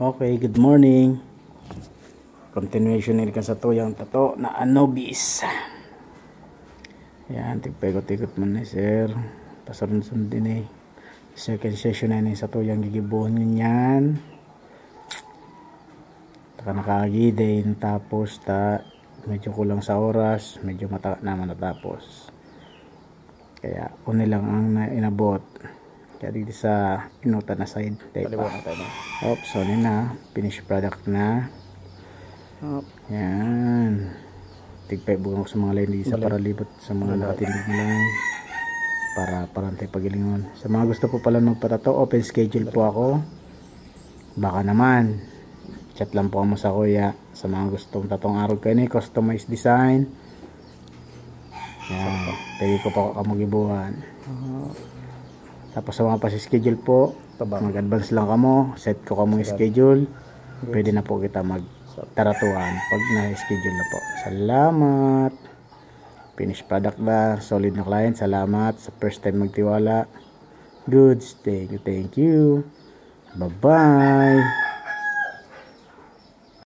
Okay, good morning. Continuation nila sa tuyang tato na Anubis. Yan, tigpikot-ikot mo na sir. Pasunod-sunod din second session na yun sa tuyang gigibuhon yan. Taka nakagidin tapos medyo kulang sa oras, medyo mata naman natapos. Kaya uni lang ang inabot. Kaya dito sa inutan na side tape pa. Oops, so na finished product na. Yan. Tigpay bugang ko sa mga line sa para libot sa mga nakatinig na lang para parantay pagilingon. Sa mga gusto po pala magpatato, open schedule po ako. Baka naman chat lang po mo sa kuya sa mga gustong tatong araw kayo ni customized design. Yan. Pwede ko pa kamugibuhan. Tapos sa mga pasi-schedule po, mag-advance lang kamo, set ko kamo yung schedule. Pwede na po kita magtaratuan pag na-schedule na po. Salamat. Finished product na, solid na client. Salamat sa first time magtiwala. Goods, thank you. Bye-bye.